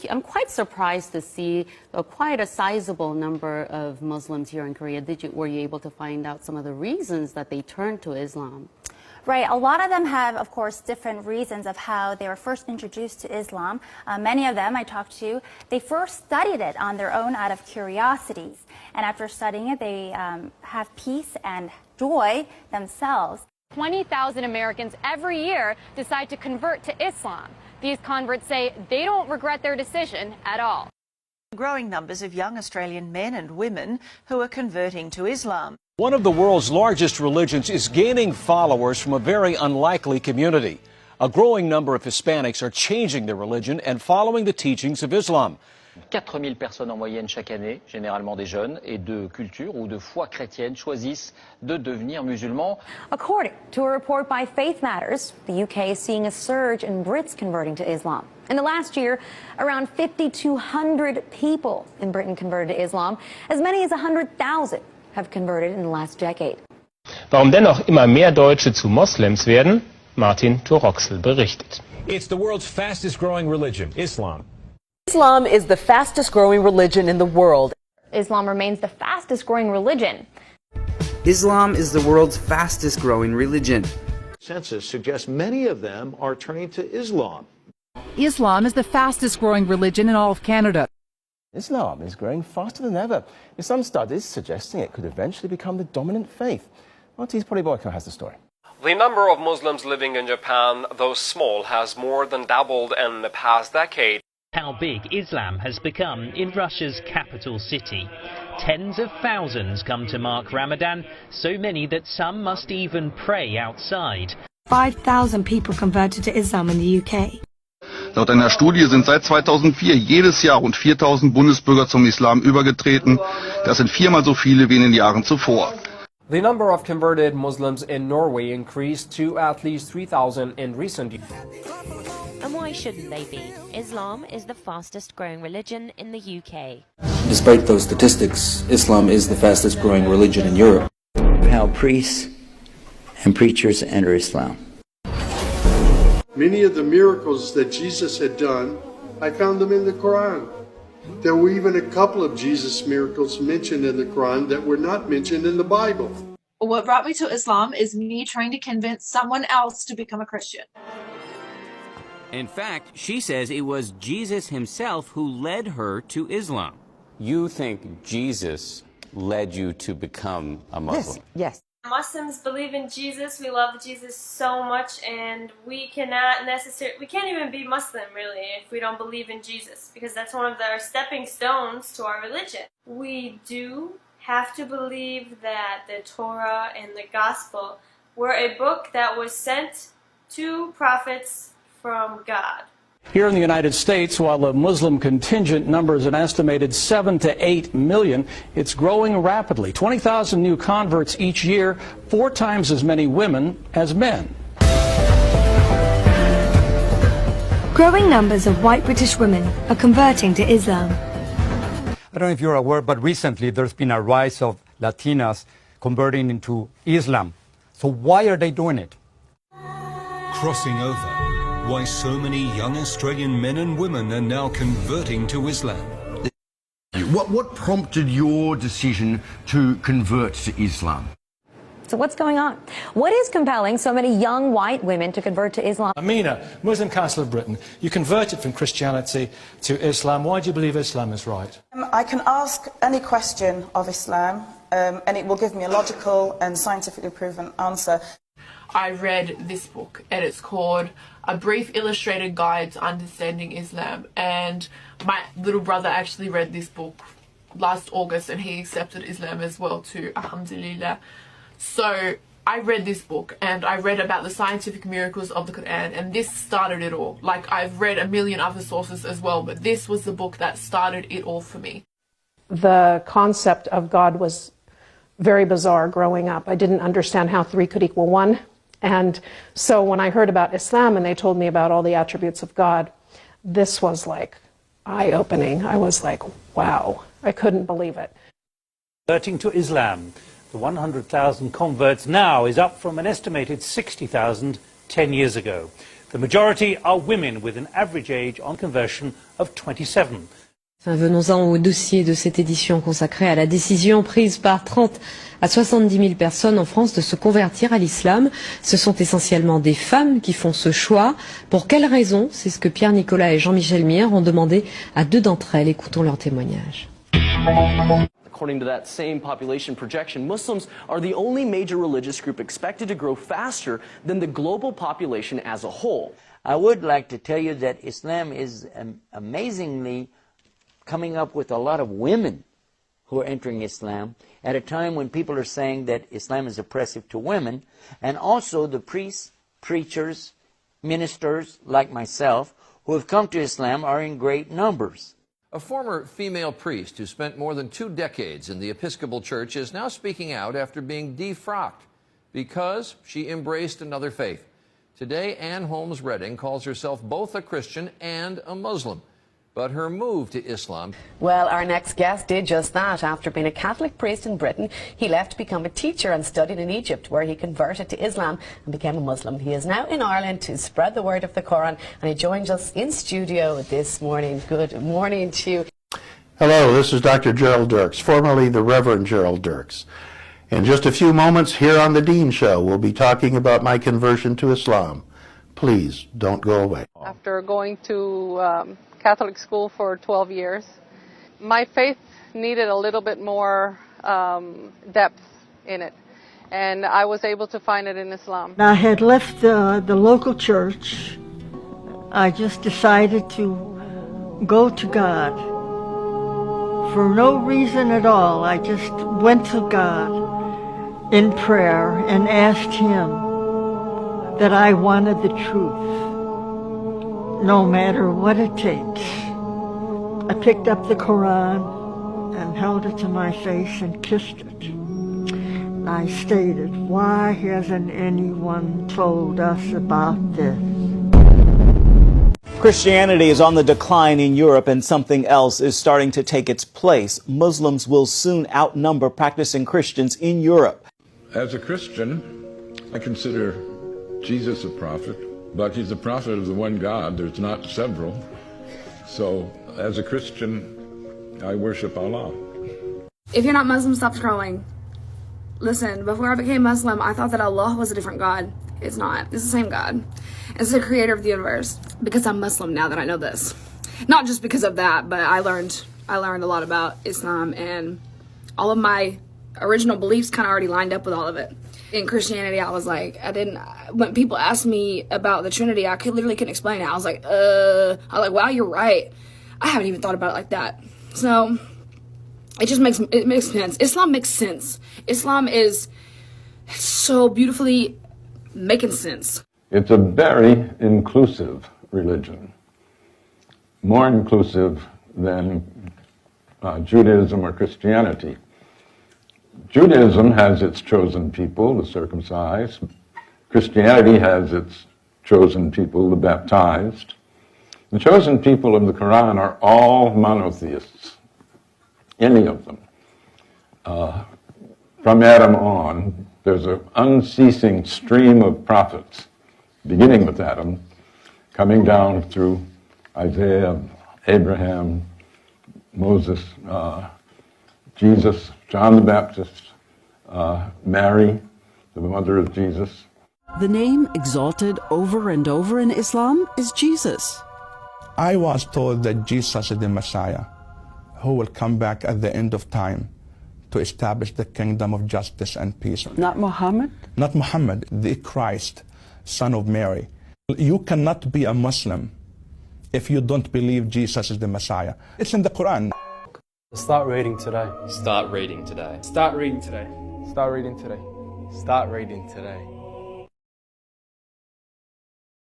I'm quite surprised to see quite a sizable number of Muslims here in Korea. Were you able to find out some of the reasons that they turned to Islam? Right. A lot of them have, of course, different reasons of how they were first introduced to Islam. Many of them I talked to, they first studied it on their own out of curiosities. And after studying it, they have peace and joy themselves. 20,000 Americans every year decide to convert to Islam. These converts say they don't regret their decision at all. Growing numbers of young Australian men and women who are converting to Islam. One of the world's largest religions is gaining followers from a very unlikely community. A growing number of Hispanics are changing their religion and following the teachings of Islam. 4000 personnes en moyenne chaque année, généralement des jeunes, et de culture ou de foi chrétienne choisissent de devenir musulmans. According to a report by Faith Matters, the UK is seeing a surge in Brits converting to Islam. In the last year, around 5,200 people in Britain converted to Islam. As many as 100,000 have converted in the last decade. Warum dennoch immer mehr Deutsche zu Moslems werden? Martin Thoroxl berichtet. It's the world's fastest growing religion, Islam. Islam is the fastest growing religion in the world. Islam remains the fastest growing religion. Islam is the world's fastest growing religion. Census suggests many of them are turning to Islam. Islam is the fastest growing religion in all of Canada. Islam is growing faster than ever, with some studies suggesting it could eventually become the dominant faith. RT's Polly Boyko has the story. The number of Muslims living in Japan, though small, has more than doubled in the past decade. How big Islam has become in Russia's capital city. Tens of thousands come to mark Ramadan, so many that some must even pray outside. 5,000 people converted to Islam in the UK. Laut einer Studie sind seit 2004 jedes Jahr rund 4.000 Bundesbürger zum Islam übergetreten. Das sind viermal so viele wie in den Jahren zuvor. The number of converted Muslims in Norway increased to at least 3,000 in recent years. And why shouldn't they be? Islam is the fastest growing religion in the UK. Despite those statistics, Islam is the fastest growing religion in Europe. How priests and preachers enter Islam. Many of the miracles that Jesus had done, I found them in the Quran. There were even a couple of Jesus miracles mentioned in the Quran that were not mentioned in the Bible. What brought me to Islam is me trying to convince someone else to become a Christian. In fact, she says it was Jesus himself who led her to Islam. You think Jesus led you to become a Muslim? Yes. Muslims believe in Jesus. We love Jesus so much, and we can't even be Muslim really if we don't believe in Jesus, because that's one of our stepping stones to our religion. We do have to believe that the Torah and the Gospel were a book that was sent to prophets from God. Here in the United States, while the Muslim contingent numbers an estimated 7 to 8 million, it's growing rapidly. 20,000 new converts each year, 4 times as many women as men. Growing numbers of white British women are converting to Islam. I don't know if you're aware, but recently there's been a rise of Latinas converting into Islam. So why are they doing it? Crossing over. Why so many young Australian men and women are now converting to Islam. What prompted your decision to convert to Islam? So what's going on? What is compelling so many young white women to convert to Islam? Amina, Muslim Council of Britain, you converted from Christianity to Islam. Why do you believe Islam is right? I can ask any question of Islam, and it will give me a logical and scientifically proven answer. I read this book, and it's called A Brief Illustrated Guide to Understanding Islam, and my little brother actually read this book last August, and he accepted Islam as well too, alhamdulillah. So I read this book, and I read about the scientific miracles of the Quran, and this started it all. Like, I've read a million other sources as well, but this was the book that started it all for me. The concept of God was very bizarre growing up. I didn't understand how 3 could equal 1. And so when I heard about Islam and they told me about all the attributes of God, this was like eye-opening. I was like, wow, I couldn't believe it. Converting to Islam, the 100,000 converts now is up from an estimated 60,000 10 years ago. The majority are women with an average age on conversion of 27. Enfin, venons-en au dossier de cette édition consacrée à la décision prise par 30 à 70 000 personnes en France de se convertir à l'islam. Ce sont essentiellement des femmes qui font ce choix. Pour quelles raisons? C'est ce que Pierre Nicolas et Jean-Michel Mier ont demandé à 2 d'entre elles. Écoutons leur témoignage. According to that same population projection, Muslims are the only major religious group expected to grow faster than the global population as a whole. I would like to tell you that Islam is amazingly coming up with a lot of women who are entering Islam at a time when people are saying that Islam is oppressive to women, and also the priests, preachers, ministers like myself who have come to Islam are in great numbers. A former female priest who spent more than 2 decades in the Episcopal Church is now speaking out after being defrocked because she embraced another faith. Today, Ann Holmes Redding calls herself both a Christian and a Muslim. But her move to Islam... Well, our next guest did just that. After being a Catholic priest in Britain, he left to become a teacher and studied in Egypt, where he converted to Islam and became a Muslim. He is now in Ireland to spread the word of the Quran, and he joins us in studio this morning. Good morning to you. Hello, this is Dr. Gerald Dirks, formerly the Reverend Gerald Dirks. In just a few moments here on The Dean Show, we'll be talking about my conversion to Islam. Please don't go away. After going to Catholic school for 12 years, my faith needed a little bit more depth in it, and I was able to find it in Islam. I had left the local church. I just decided to go to God for no reason at all. I just went to God in prayer and asked Him that I wanted the truth, no matter what it takes. I picked up the Quran and held it to my face and kissed it. I stated, why hasn't anyone told us about this? Christianity is on the decline in Europe, and something else is starting to take its place. Muslims will soon outnumber practicing Christians in Europe. As a Christian, I consider Jesus a prophet. But he's a prophet of the one God. There's not several. So, as a Christian, I worship Allah. If you're not Muslim, stop scrolling. Listen, before I became Muslim, I thought that Allah was a different God. It's not. It's the same God. It's the creator of the universe. Because I'm Muslim now that I know this. Not just because of that, but I learned a lot about Islam, and all of my original beliefs kind of already lined up with all of it. In Christianity, I was like, when people asked me about the Trinity, I literally couldn't explain it. I was like, wow, you're right. I haven't even thought about it like that. So, it makes sense. Islam makes sense. Islam is so beautifully making sense. It's a very inclusive religion. More inclusive than Judaism or Christianity. Judaism has its chosen people, the circumcised. Christianity has its chosen people, the baptized. The chosen people of the Quran are all monotheists, any of them. From Adam on, there's an unceasing stream of prophets, beginning with Adam, coming down through Isaiah, Abraham, Moses, Jesus, John the Baptist, Mary, the mother of Jesus. The name exalted over and over in Islam is Jesus. I was told that Jesus is the Messiah, who will come back at the end of time to establish the kingdom of justice and peace. Not Muhammad? Not Muhammad, the Christ, son of Mary. You cannot be a Muslim if you don't believe Jesus is the Messiah. It's in the Quran. Start reading today. Start reading today. Start reading today. Start reading today. Start reading today.